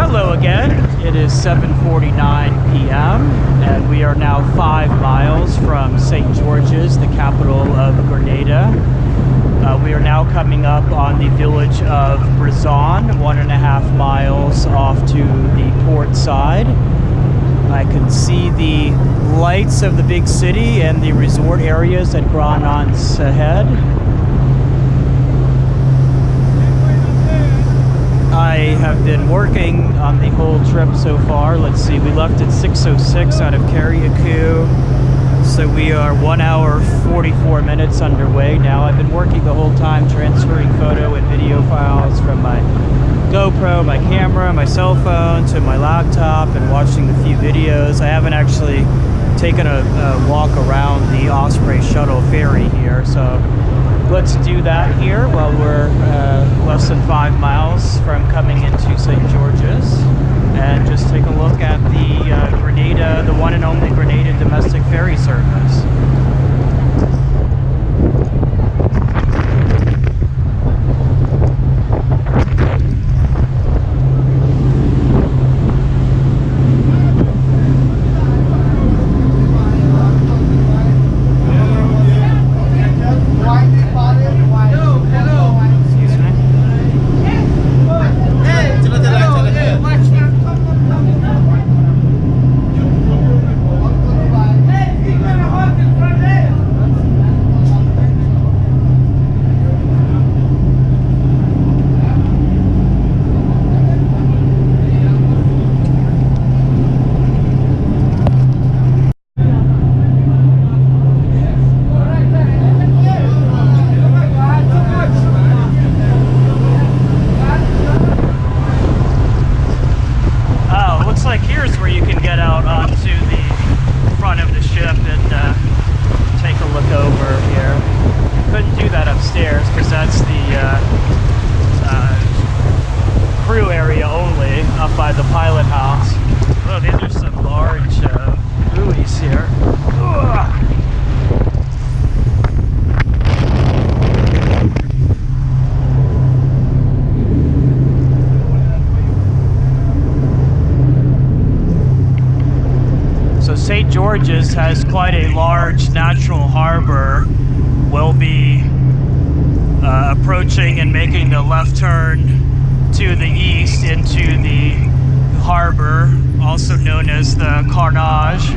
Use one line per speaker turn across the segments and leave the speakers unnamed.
Hello again. It is 7:49 p.m. and we are now 5 miles from St. George's, the capital of Grenada. We are now coming up on the village of Brazon, 1.5 miles off to the port side. I can see the lights of the big city and the resort areas at Grenada's ahead. I have been working on the whole trip so far. Let's see, we left at 6:06 out of Carriacou. So we are 1 hour 44 minutes underway now. I've been working the whole time transferring photo and video files from my GoPro, my camera, my cell phone to my laptop and watching the few videos. I haven't actually taken a walk around the Osprey Shuttle Ferry here, so let's do that here while we're less than 5 miles from coming into St. George's, and just take a look at the Grenada, the one and only Grenada domestic ferry service. St. George's has quite a large natural harbor. We'll be approaching and making a left turn to the east into the harbor, also known as the Carnage.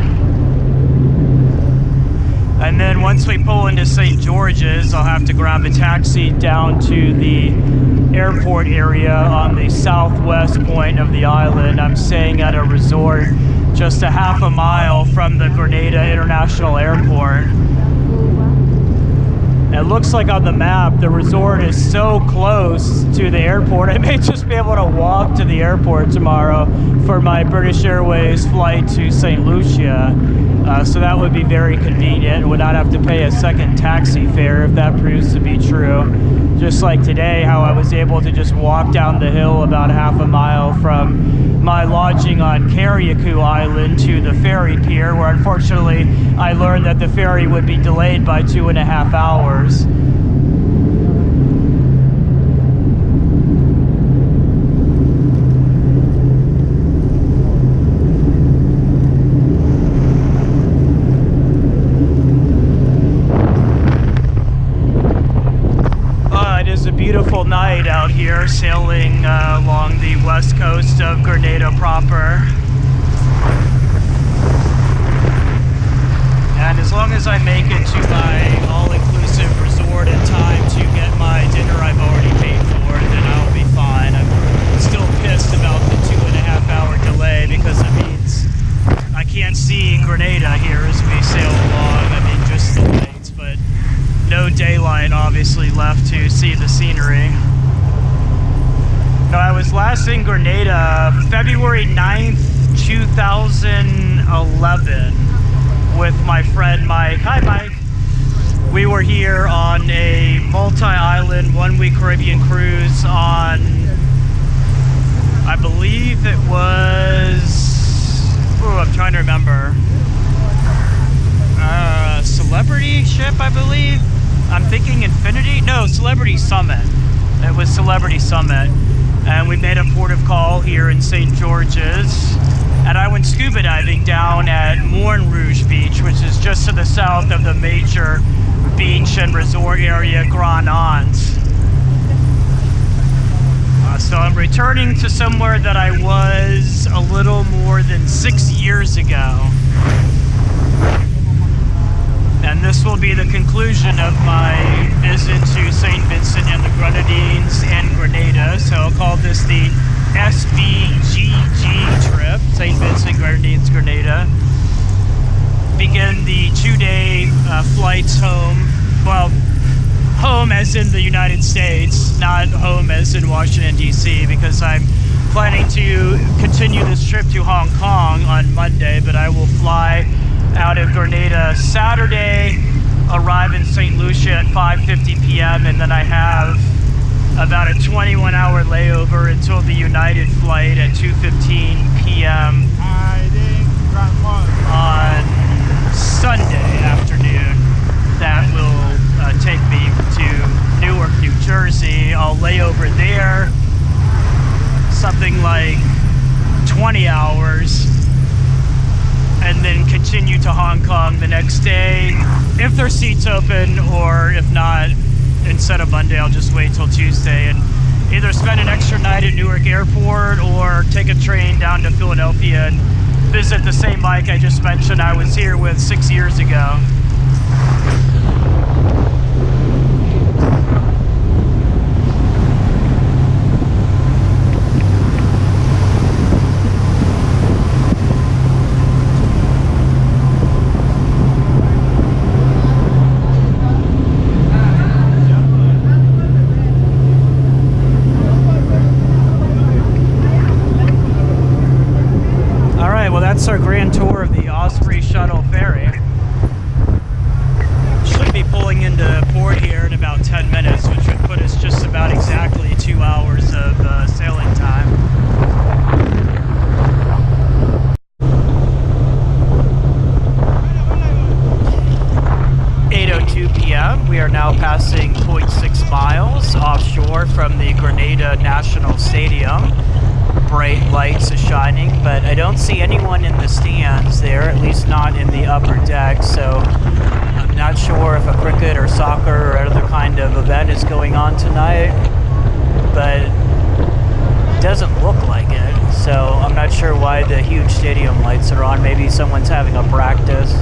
And then once we pull into St. George's, I'll have to grab a taxi down to the airport area on the southwest point of the island. I'm staying at a resort just a half a mile from the Grenada International Airport. It looks like on the map the resort is so close to the airport, I may just be able to walk to the airport tomorrow for my British Airways flight to St. Lucia. So that would be very convenient. Would not have to pay a second taxi fare if that proves to be true. Just like today, how I was able to just walk down the hill about half a mile from my lodging on Carriacou Island to the ferry pier, where unfortunately I learned that the ferry would be delayed by 2.5 hours. Beautiful night out here sailing along the west coast of Grenada proper. And as long as I make it to my all-inclusive resort in time to get my dinner I've already paid for, then I'll be fine. I'm still pissed about the 2.5 hour delay because it means I can't see Grenada here as we sail along. I mean, just the lights, but no daylight obviously left to see the scenery. No, I was last in Grenada February 9th, 2011 with my friend Mike. Hi Mike. We were here on a multi-island 1-week Caribbean cruise on, I believe it was, I'm trying to remember, Celebrity ship, I believe. I'm thinking Infinity? No, Celebrity Summit. It was Celebrity Summit. And we made a port of call here in St. George's, and I went scuba diving down at Morne Rouge Beach, which is just to the south of the major beach and resort area Grand Anse. So I'm returning to somewhere that I was a little more than 6 years ago. And this will be the conclusion of my visit to St. Vincent and the Grenadines and Grenada. So I'll call this the SVGG trip, St. Vincent, Grenadines, Grenada. Begin the 2-day flights home. Well, home as in the United States, not home as in Washington, D.C., because I'm planning to continue this trip to Hong Kong on Monday, but I will fly out of Grenada Saturday, arrive in St. Lucia at 5:50 p.m., and then I have about a 21-hour layover until the United flight at 2:15 p.m. on Sunday afternoon. That will take me to Newark, New Jersey. I'll lay over there something like 20 hours and then continue to Hong Kong the next day if their seats open, or if not, instead of Monday I'll just wait till Tuesday and either spend an extra night at Newark Airport or take a train down to Philadelphia and visit the same Mike I just mentioned I was here with 6 years ago. That's our grand tour of the Osprey Shuttle Ferry. Should be pulling into port here in about 10 minutes, which would put us just about exactly 2 hours of sailing time. p.m. We are now passing 0.6 miles offshore from the Grenada National Stadium. Bright lights are shining, but I don't see anyone in the stands there, at least not in the upper deck, so I'm not sure if a cricket or soccer or other kind of event is going on tonight, but it doesn't look like it, so I'm not sure why the huge stadium lights are on. Maybe someone's having a practice.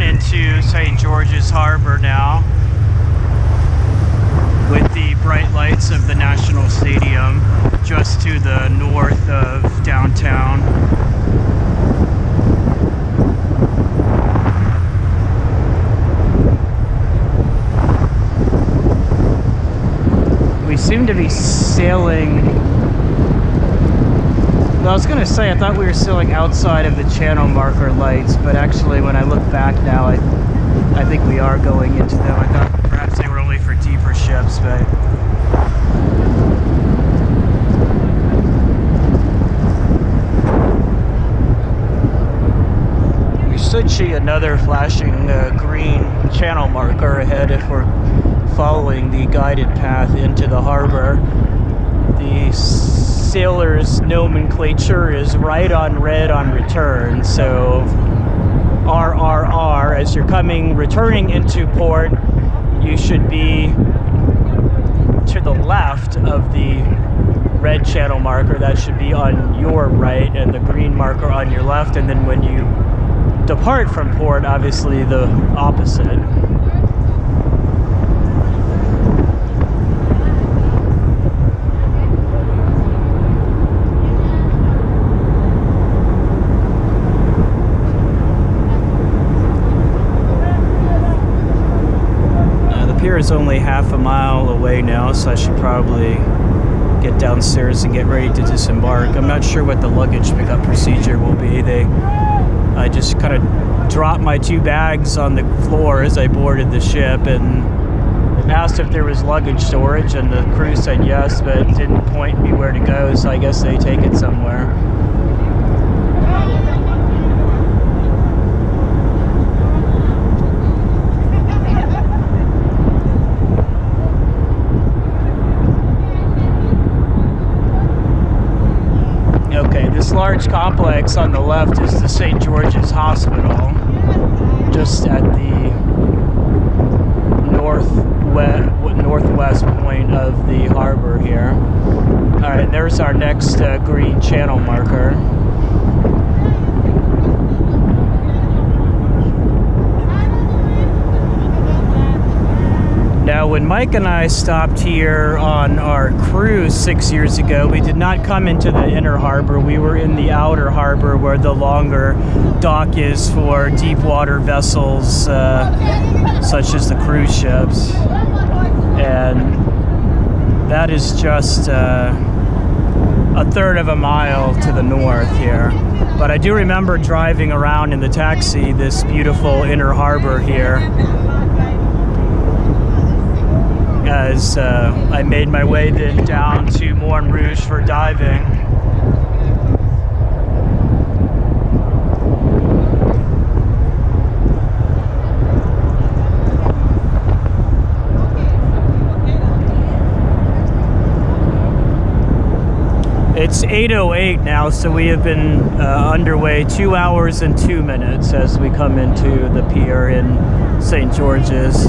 Into St. George's Harbor now, with the bright lights of the National Stadium just to the north of downtown. We seem to be sailing. Well, I was going to say, I thought we were sailing outside of the channel marker lights, but actually when I look back now, I think we are going into them. I thought perhaps they were only for deeper ships, but... we should see another flashing green channel marker ahead if we're following the guided path into the harbor. The sailors' nomenclature is right on red on return. So RRR, as you're returning into port, you should be to the left of the red channel marker. That should be on your right, and the green marker on your left. And then when you depart from port, obviously the opposite. The pier is only half a mile away now, so I should probably get downstairs and get ready to disembark. I'm not sure what the luggage pickup procedure will be. I just kind of dropped my 2 bags on the floor as I boarded the ship and asked if there was luggage storage, and the crew said yes, but didn't point me where to go, so I guess they take it somewhere. Large complex on the left is the St. George's Hospital, just at the northwest point of the harbor here. Alright, there's our next green channel marker. Now, when Mike and I stopped here on our cruise 6 years ago, we did not come into the inner harbor. We were in the outer harbor where the longer dock is for deep water vessels, such as the cruise ships. And that is just a third of a mile to the north here. But I do remember driving around in the taxi this beautiful inner harbor here, as I made my way then down to Morne Rouge for diving. It's 8:08 now, so we have been underway 2 hours and 2 minutes as we come into the pier in St. George's.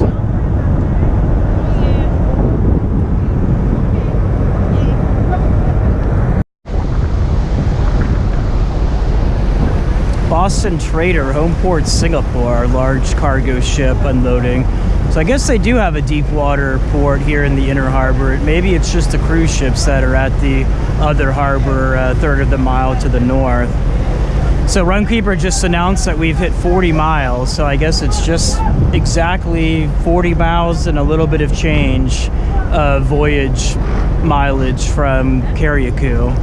Boston Trader, Homeport, Singapore, our large cargo ship unloading. So I guess they do have a deep water port here in the inner harbor. Maybe it's just the cruise ships that are at the other harbor, a third of the mile to the north. So Runkeeper just announced that we've hit 40 miles. So I guess it's just exactly 40 miles and a little bit of change of voyage mileage from Carriacou.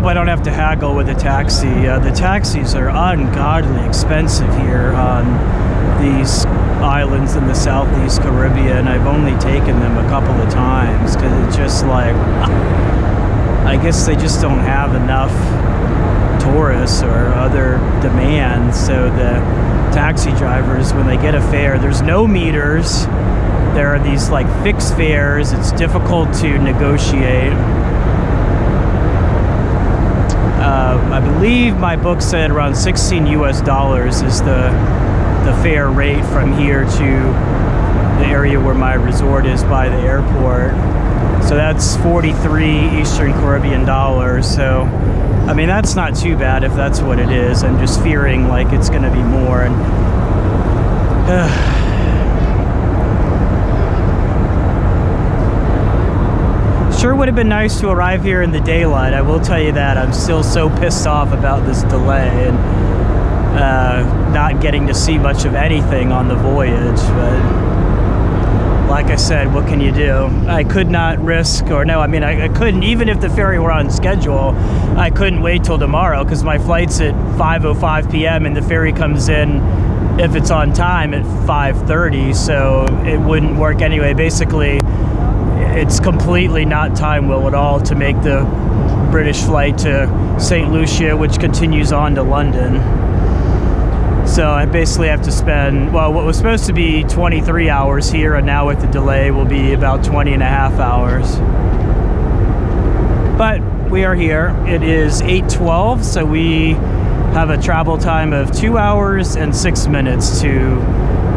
I don't have to haggle with a taxi. The taxis are ungodly expensive here on these islands in the Southeast Caribbean. I've only taken them a couple of times because it's just like, I guess they just don't have enough tourists or other demand. So the taxi drivers, when they get a fare, there's no meters. There are these like fixed fares. It's difficult to negotiate. I believe my book said around 16 US dollars is the fare rate from here to the area where my resort is by the airport. So that's 43 Eastern Caribbean dollars. So, I mean, that's not too bad if that's what it is. I'm just fearing like it's going to be more. And sure would have been nice to arrive here in the daylight. I will tell you that. I'm still so pissed off about this delay. And not getting to see much of anything on the voyage. But like I said, what can you do? I could not risk, or no, I mean, I couldn't, even if the ferry were on schedule, I couldn't wait till tomorrow because my flight's at 5:05 p.m. and the ferry comes in, if it's on time, at 5:30, so it wouldn't work anyway. Basically, it's completely not time will at all to make the British flight to St. Lucia, which continues on to London. So I basically have to spend, well, what was supposed to be 23 hours here, and now with the delay will be about 20 and a half hours. But we are here. It is 8:12, so we have a travel time of 2 hours and 6 minutes to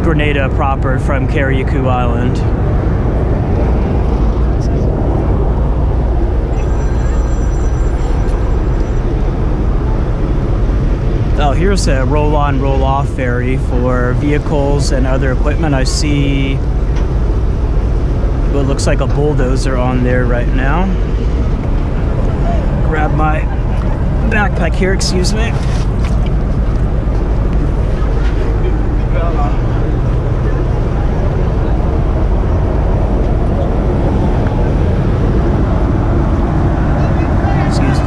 Grenada proper from Carriacou Island. Oh, here's a roll-on, roll-off ferry for vehicles and other equipment. I see what looks like a bulldozer on there right now. Grab my backpack here, excuse me. Excuse me.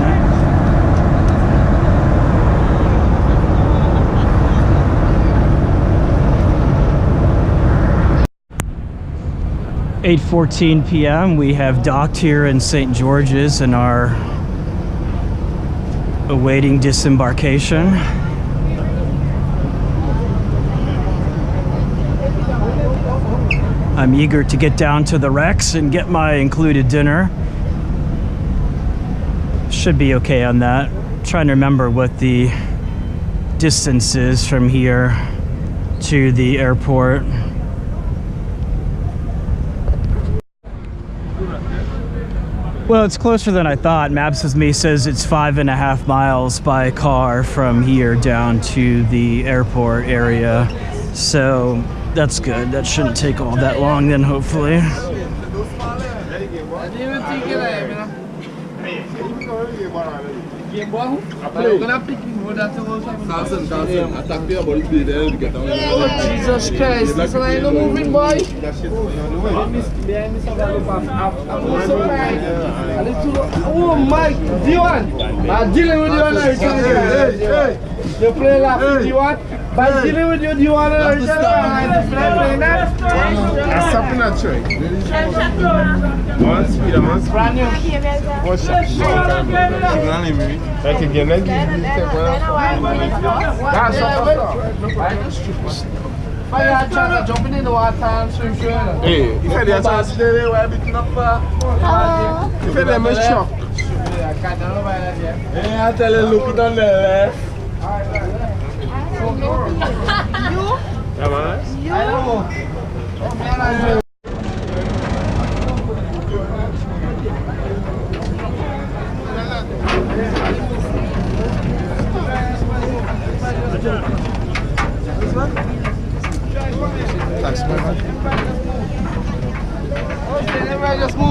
8:14 p.m. We have docked here in St. George's and are awaiting disembarkation. I'm eager to get down to the wrecks and get my included dinner. Should be okay on that. I'm trying to remember what the distance is from here to the airport. Well, it's closer than I thought. Maps with me says it's 5.5 miles by car from here down to the airport area. So that's good. That shouldn't take all that long then, hopefully.
Jesus Christ, this ain't no moving, boy. Oh my, D1! I'm dealing with you on the you play laugh with D1? By dealing with you, D1 and the that's something I try. One speed, I'm on speed. Brand new. What's that? I can get that. That's I tried to jumping in the water and swim through. Hey, if I did a today, we're beating up. If I did a shock. I can't know about that yet. Hey, I tell you, look it on the left. You? I know. Thanks, man. Okay, just move.